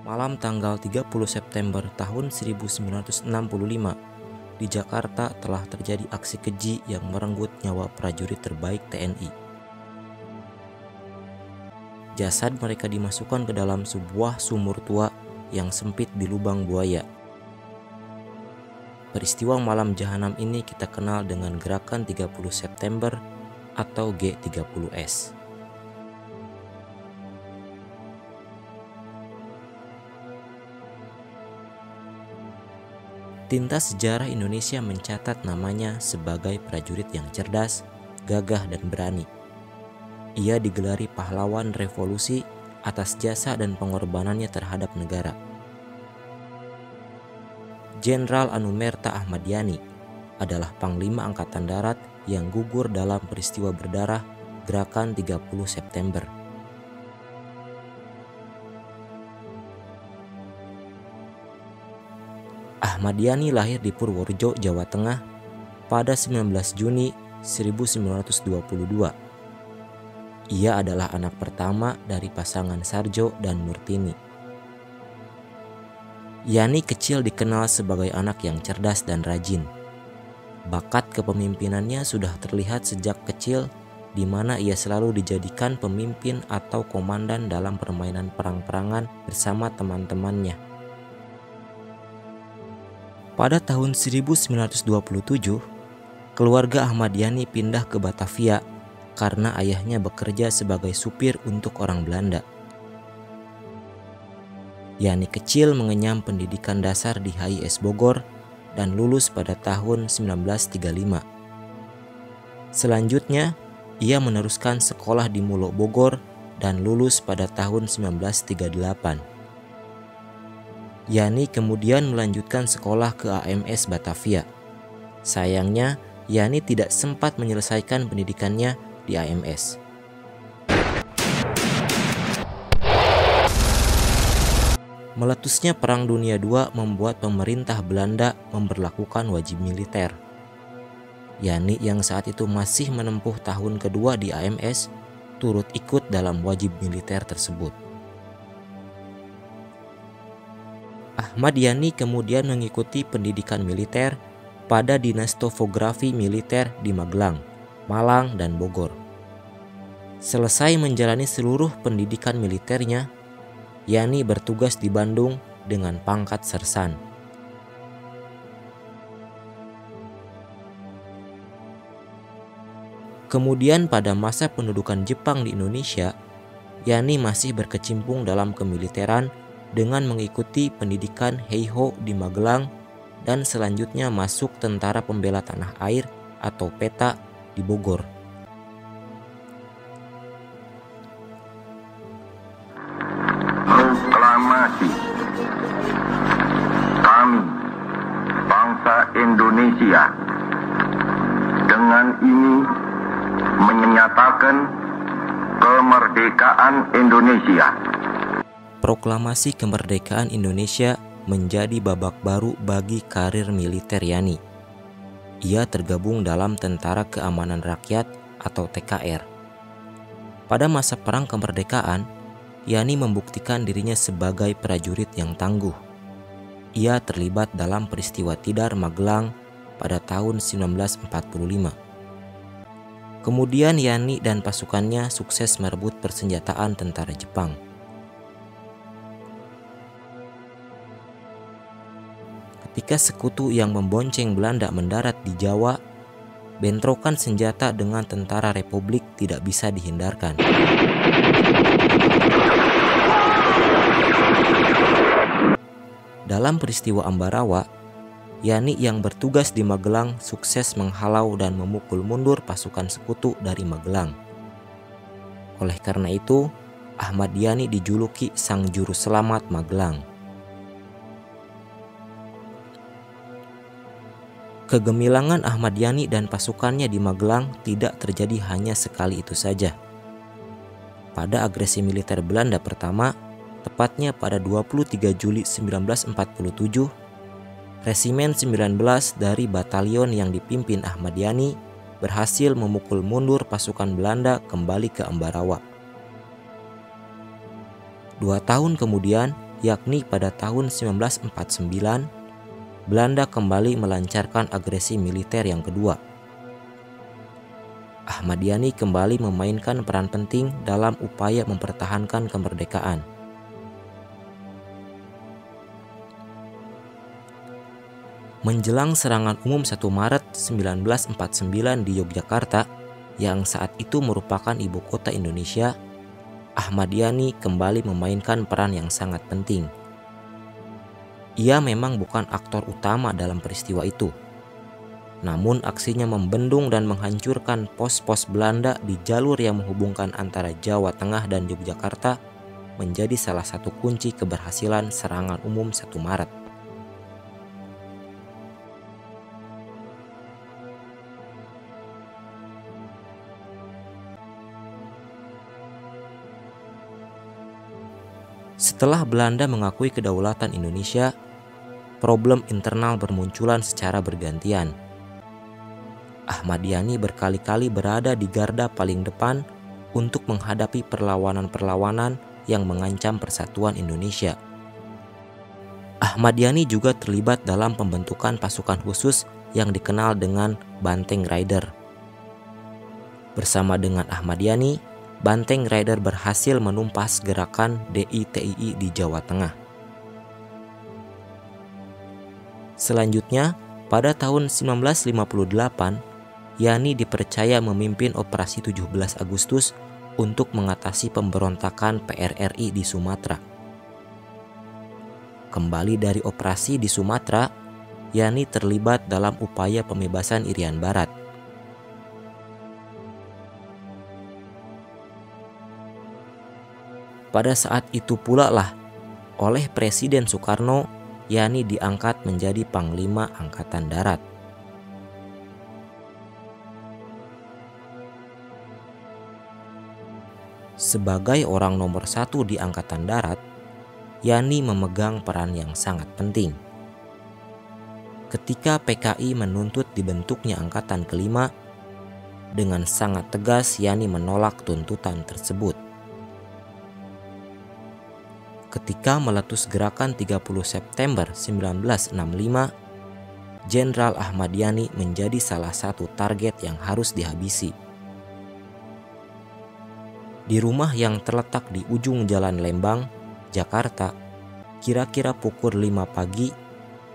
Malam tanggal 30 September tahun 1965, di Jakarta telah terjadi aksi keji yang merenggut nyawa prajurit terbaik TNI. Jasad mereka dimasukkan ke dalam sebuah sumur tua yang sempit di lubang buaya. Peristiwa malam jahanam ini kita kenal dengan Gerakan 30 September atau G30S. Tinta sejarah Indonesia mencatat namanya sebagai prajurit yang cerdas, gagah, dan berani. Ia digelari pahlawan revolusi atas jasa dan pengorbanannya terhadap negara. Jenderal Anumerta Ahmad Yani adalah Panglima Angkatan Darat yang gugur dalam peristiwa berdarah Gerakan 30 September. Ahmad Yani lahir di Purworejo, Jawa Tengah pada 19 Juni 1922. Ia adalah anak pertama dari pasangan Sarjo dan Murtini. Yani kecil dikenal sebagai anak yang cerdas dan rajin. Bakat kepemimpinannya sudah terlihat sejak kecil, di mana ia selalu dijadikan pemimpin atau komandan dalam permainan perang-perangan bersama teman-temannya. Pada tahun 1927, keluarga Ahmad Yani pindah ke Batavia karena ayahnya bekerja sebagai supir untuk orang Belanda. Yani kecil mengenyam pendidikan dasar di HIS Bogor dan lulus pada tahun 1935. Selanjutnya, ia meneruskan sekolah di Mulo Bogor dan lulus pada tahun 1938. Yani kemudian melanjutkan sekolah ke AMS Batavia. Sayangnya, Yani tidak sempat menyelesaikan pendidikannya di AMS. Meletusnya Perang Dunia II membuat pemerintah Belanda memberlakukan wajib militer. Yani yang saat itu masih menempuh tahun kedua di AMS, turut ikut dalam wajib militer tersebut. Ahmad Yani kemudian mengikuti pendidikan militer pada Dinas Topografi Militer di Magelang, Malang, dan Bogor. Selesai menjalani seluruh pendidikan militernya, Yani bertugas di Bandung dengan pangkat sersan. Kemudian pada masa pendudukan Jepang di Indonesia, Yani masih berkecimpung dalam kemiliteran dengan mengikuti pendidikan Heiho di Magelang dan selanjutnya masuk Tentara Pembela Tanah Air atau PETA di Bogor. Proklamasi. Kami, bangsa Indonesia, dengan ini menyatakan kemerdekaan Indonesia. Proklamasi kemerdekaan Indonesia menjadi babak baru bagi karir militer Yani. Ia tergabung dalam Tentara Keamanan Rakyat atau TKR. Pada masa Perang Kemerdekaan, Yani membuktikan dirinya sebagai prajurit yang tangguh. Ia terlibat dalam peristiwa Tidar Magelang pada tahun 1945. Kemudian Yani dan pasukannya sukses merebut persenjataan tentara Jepang. Ketika sekutu yang membonceng Belanda mendarat di Jawa, bentrokan senjata dengan tentara Republik tidak bisa dihindarkan. Dalam peristiwa Ambarawa, Yani yang bertugas di Magelang sukses menghalau dan memukul mundur pasukan sekutu dari Magelang. Oleh karena itu, Ahmad Yani dijuluki Sang Juru Selamat Magelang. Kegemilangan Ahmad Yani dan pasukannya di Magelang tidak terjadi hanya sekali itu saja. Pada agresi militer Belanda pertama, tepatnya pada 23 Juli 1947, Resimen 19 dari batalion yang dipimpin Ahmad Yani berhasil memukul mundur pasukan Belanda kembali ke Ambarawa. 2 tahun kemudian, yakni pada tahun 1949, Belanda kembali melancarkan agresi militer yang kedua. Ahmad Yani kembali memainkan peran penting dalam upaya mempertahankan kemerdekaan. Menjelang serangan umum 1 Maret 1949 di Yogyakarta, yang saat itu merupakan ibu kota Indonesia, Ahmad Yani kembali memainkan peran yang sangat penting. Ia memang bukan aktor utama dalam peristiwa itu, namun aksinya membendung dan menghancurkan pos-pos Belanda di jalur yang menghubungkan antara Jawa Tengah dan Yogyakarta menjadi salah satu kunci keberhasilan serangan umum 1 Maret. Setelah Belanda mengakui kedaulatan Indonesia, problem internal bermunculan secara bergantian. Ahmad Yani berkali-kali berada di garda paling depan untuk menghadapi perlawanan-perlawanan yang mengancam persatuan Indonesia. Ahmad Yani juga terlibat dalam pembentukan pasukan khusus yang dikenal dengan Banteng Rider. Bersama dengan Ahmad Yani, Banteng Rider berhasil menumpas gerakan DITII di Jawa Tengah. Selanjutnya, pada tahun 1958, Yani dipercaya memimpin operasi 17 Agustus untuk mengatasi pemberontakan PRRI di Sumatera. Kembali dari operasi di Sumatera, Yani terlibat dalam upaya pembebasan Irian Barat. Pada saat itu pula lah, oleh Presiden Soekarno, Yani diangkat menjadi Panglima Angkatan Darat. Sebagai orang nomor 1 di Angkatan Darat, Yani memegang peran yang sangat penting. Ketika PKI menuntut dibentuknya Angkatan Kelima, dengan sangat tegas Yani menolak tuntutan tersebut. Ketika meletus gerakan 30 September 1965, Jenderal Ahmad Yani menjadi salah satu target yang harus dihabisi. Di rumah yang terletak di ujung Jalan Lembang, Jakarta, kira-kira pukul 5 pagi,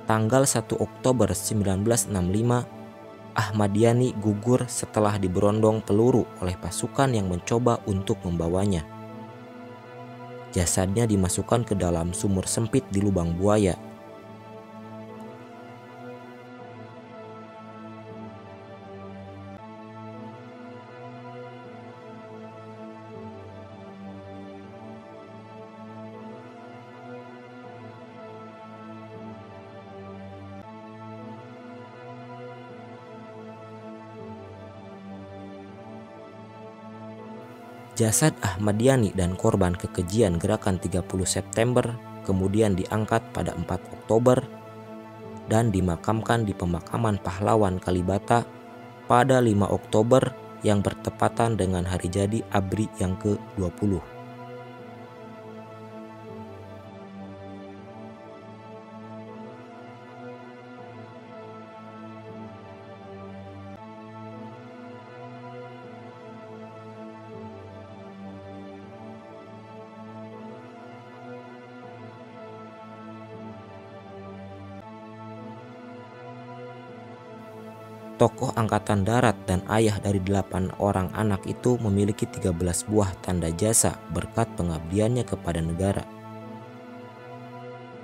tanggal 1 Oktober 1965, Ahmad Yani gugur setelah diberondong peluru oleh pasukan yang mencoba untuk membawanya. Jasadnya dimasukkan ke dalam sumur sempit di lubang buaya. Jasad Ahmad Yani dan korban kekejian gerakan 30 September kemudian diangkat pada 4 Oktober dan dimakamkan di pemakaman pahlawan Kalibata pada 5 Oktober yang bertepatan dengan hari jadi ABRI yang ke-20. Tokoh Angkatan Darat dan ayah dari 8 orang anak itu memiliki 13 buah tanda jasa berkat pengabdiannya kepada negara.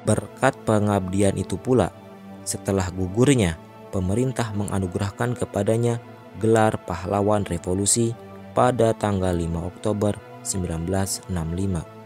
Berkat pengabdian itu pula, setelah gugurnya, pemerintah menganugerahkan kepadanya gelar Pahlawan Revolusi pada tanggal 5 Oktober 1965.